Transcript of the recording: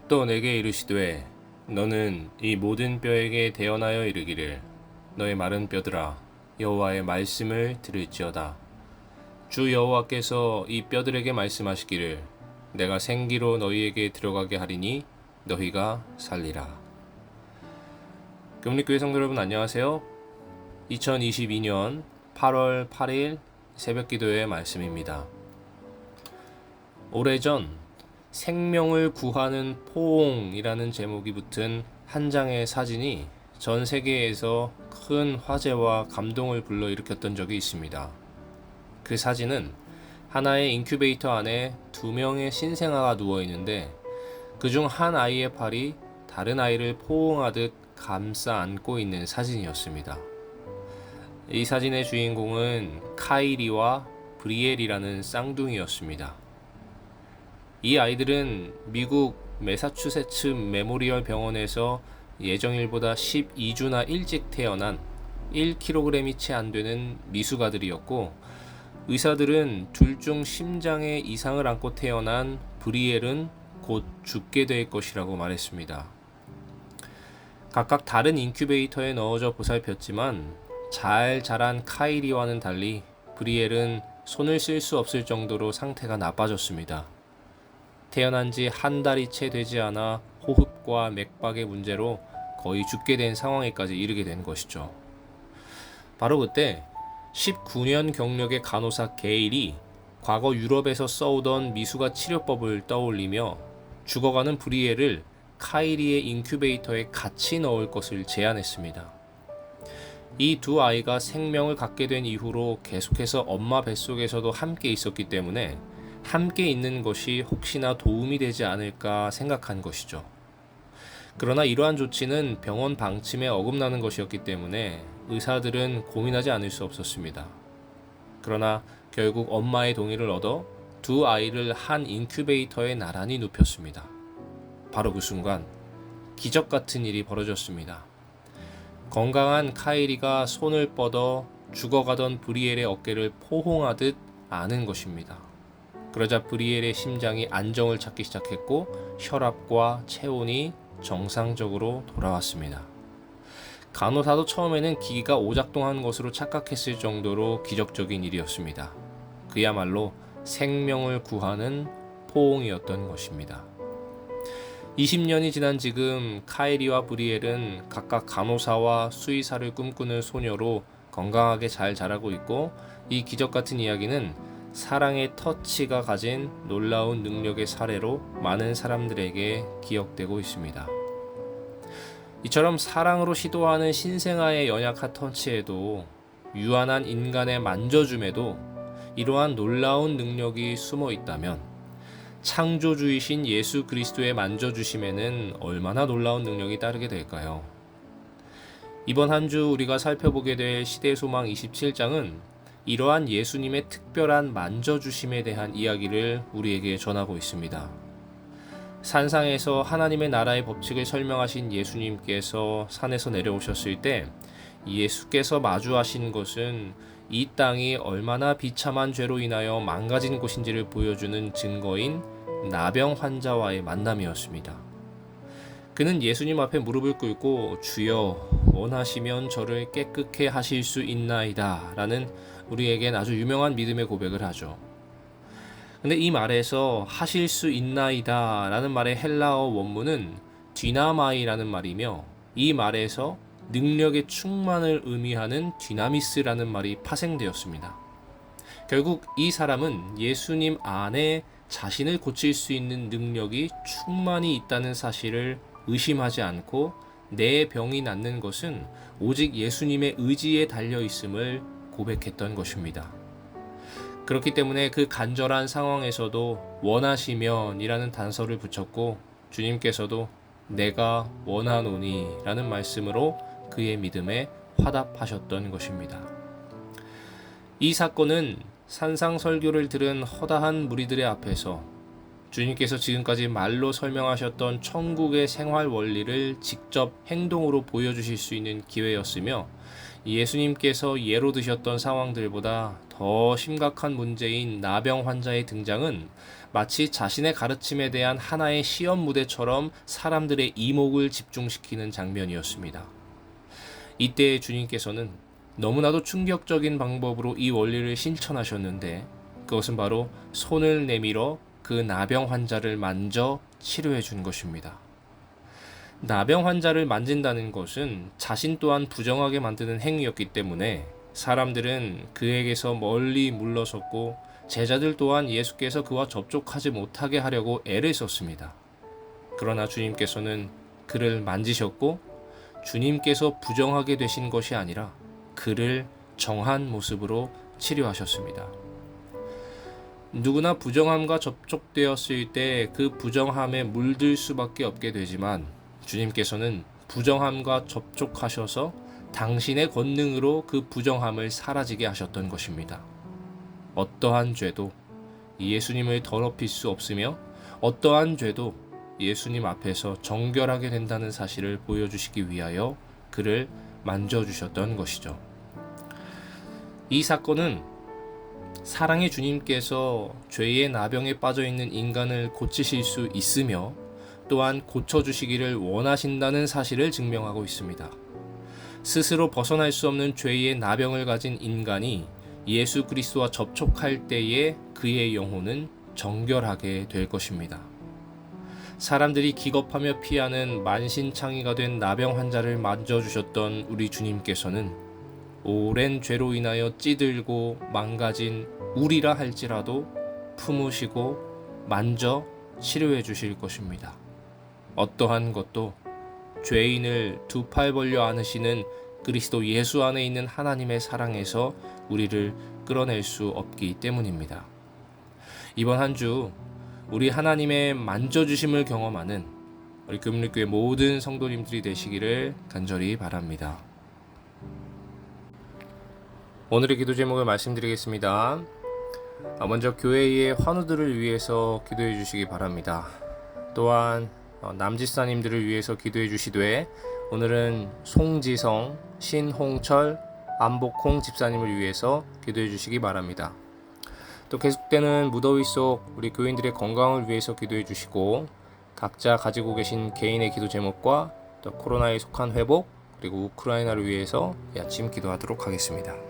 또 내게 이르시되 너는 이 모든 뼈에게 대언하여 이르기를 너의 마른 뼈들아 여호와의 말씀을 들을지어다. 주 여호와께서 이 뼈들에게 말씀하시기를 내가 생기로 너희에게 들어가게 하리니 너희가 살리라. 금립교회 성도 여러분 안녕하세요. 2022년 8월 8일 새벽기도의 말씀입니다. 오래전 생명을 구하는 포옹이라는 제목이 붙은 한 장의 사진이 전 세계에서 큰 화제와 감동을 불러일으켰던 적이 있습니다. 그 사진은 하나의 인큐베이터 안에 2명의 신생아가 누워있는데 그중 한 아이의 팔이 다른 아이를 포옹하듯 감싸 안고 있는 사진이었습니다. 이 사진의 주인공은 카이리와 브리엘이라는 쌍둥이였습니다. 이 아이들은 미국 매사추세츠 메모리얼 병원에서 예정일보다 12주나 일찍 태어난 1kg이 채 안 되는 미숙아들이었고, 의사들은 둘 중 심장에 이상을 안고 태어난 브리엘은 곧 죽게 될 것이라고 말했습니다. 각각 다른 인큐베이터에 넣어져 보살폈지만 잘 자란 카이리와는 달리 브리엘은 손을 쓸 수 없을 정도로 상태가 나빠졌습니다. 태어난 지 한 달이 채 되지 않아 호흡과 맥박의 문제로 거의 죽게 된 상황에까지 이르게 된 것이죠. 바로 그때 19년 경력의 간호사 게일이 과거 유럽에서 써오던 미숙아 치료법을 떠올리며 죽어가는 브리엘을 카이리의 인큐베이터에 같이 넣을 것을 제안했습니다. 이 두 아이가 생명을 갖게 된 이후로 계속해서 엄마 뱃속에서도 함께 있었기 때문에 함께 있는 것이 혹시나 도움이 되지 않을까 생각한 것이죠. 그러나 이러한 조치는 병원 방침에 어긋나는 것이었기 때문에 의사들은 고민하지 않을 수 없었습니다. 그러나 결국 엄마의 동의를 얻어 두 아이를 한 인큐베이터에 나란히 눕혔습니다. 바로 그 순간 기적 같은 일이 벌어졌습니다. 건강한 카이리가 손을 뻗어 죽어가던 브리엘의 어깨를 포옹하듯 안은 것입니다. 그러자 브리엘의 심장이 안정을 찾기 시작했고 혈압과 체온이 정상적으로 돌아왔습니다. 간호사도 처음에는 기기가 오작동한 것으로 착각했을 정도로 기적적인 일이었습니다. 그야말로 생명을 구하는 포옹이었던 것입니다. 20년이 지난 지금 카이리와 브리엘은 각각 간호사와 수의사를 꿈꾸는 소녀로 건강하게 잘 자라고 있고, 이 기적 같은 이야기는 사랑의 터치가 가진 놀라운 능력의 사례로 많은 사람들에게 기억되고 있습니다. 이처럼 사랑으로 시도하는 신생아의 연약한 터치에도, 유한한 인간의 만져줌에도 이러한 놀라운 능력이 숨어 있다면 창조주이신 예수 그리스도의 만져주심에는 얼마나 놀라운 능력이 따르게 될까요? 이번 한 주 우리가 살펴보게 될 시대소망 27장은 이러한 예수님의 특별한 만져주심에 대한 이야기를 우리에게 전하고 있습니다. 산상에서 하나님의 나라의 법칙을 설명하신 예수님께서 산에서 내려오셨을 때 예수께서 마주하신 것은 이 땅이 얼마나 비참한 죄로 인하여 망가진 곳인지를 보여주는 증거인 나병 환자와의 만남이었습니다. 그는 예수님 앞에 무릎을 꿇고 주여 원하시면 저를 깨끗게 하실 수 있나이다 라는 우리에겐 아주 유명한 믿음의 고백을 하죠. 근데 이 말에서 하실 수 있나이다 라는 말의 헬라어 원문은 디나마이라는 말이며, 이 말에서 능력의 충만을 의미하는 디나미스라는 말이 파생되었습니다. 결국 이 사람은 예수님 안에 자신을 고칠 수 있는 능력이 충만히 있다는 사실을 의심하지 않고 내 병이 낫는 것은 오직 예수님의 의지에 달려 있음을 고백했던 것입니다. 그렇기 때문에 그 간절한 상황에서도 원하시면 이라는 단서를 붙였고, 주님께서도 내가 원하노니 라는 말씀으로 그의 믿음에 화답하셨던 것입니다. 이 사건은 산상설교를 들은 허다한 무리들의 앞에서 주님께서 지금까지 말로 설명하셨던 천국의 생활 원리를 직접 행동으로 보여주실 수 있는 기회였으며, 예수님께서 예로 드셨던 상황들보다 더 심각한 문제인 나병 환자의 등장은 마치 자신의 가르침에 대한 하나의 시험 무대처럼 사람들의 이목을 집중시키는 장면이었습니다. 이때 주님께서는 너무나도 충격적인 방법으로 이 원리를 실천하셨는데, 그것은 바로 손을 내밀어 그 나병 환자를 만져 치료해 준 것입니다. 나병 환자를 만진다는 것은 자신 또한 부정하게 만드는 행위였기 때문에 사람들은 그에게서 멀리 물러섰고, 제자들 또한 예수께서 그와 접촉하지 못하게 하려고 애를 썼습니다. 그러나 주님께서는 그를 만지셨고, 주님께서 부정하게 되신 것이 아니라 그를 정한 모습으로 치료하셨습니다. 누구나 부정함과 접촉되었을 때 그 부정함에 물들 수밖에 없게 되지만, 주님께서는 부정함과 접촉하셔서 당신의 권능으로 그 부정함을 사라지게 하셨던 것입니다. 어떠한 죄도 예수님을 더럽힐 수 없으며, 어떠한 죄도 예수님 앞에서 정결하게 된다는 사실을 보여주시기 위하여 그를 만져주셨던 것이죠. 이 사건은 사랑의 주님께서 죄의 나병에 빠져있는 인간을 고치실 수 있으며, 또한 고쳐주시기를 원하신다는 사실을 증명하고 있습니다. 스스로 벗어날 수 없는 죄의 나병을 가진 인간이 예수 그리스도와 접촉할 때에 그의 영혼은 정결하게 될 것입니다. 사람들이 기겁하며 피하는 만신창이가 된 나병 환자를 만져주셨던 우리 주님께서는 오랜 죄로 인하여 찌들고 망가진 우리라 할지라도 품으시고 만져 치료해 주실 것입니다. 어떠한 것도 죄인을 두 팔 벌려 안으시는 그리스도 예수 안에 있는 하나님의 사랑에서 우리를 끌어낼 수 없기 때문입니다. 이번 한 주 우리 하나님의 만져주심을 경험하는 우리 금리교회 모든 성도님들이 되시기를 간절히 바랍니다. 오늘의 기도 제목을 말씀드리겠습니다. 먼저 교회의 환우들을 위해서 기도해 주시기 바랍니다. 또한 남지사님들을 위해서 기도해 주시되, 오늘은 송지성, 신홍철, 안복홍 집사님을 위해서 기도해 주시기 바랍니다. 또 계속되는 무더위 속 우리 교인들의 건강을 위해서 기도해 주시고, 각자 가지고 계신 개인의 기도 제목과 또 코로나에 속한 회복, 그리고 우크라이나를 위해서 아침 기도하도록 하겠습니다.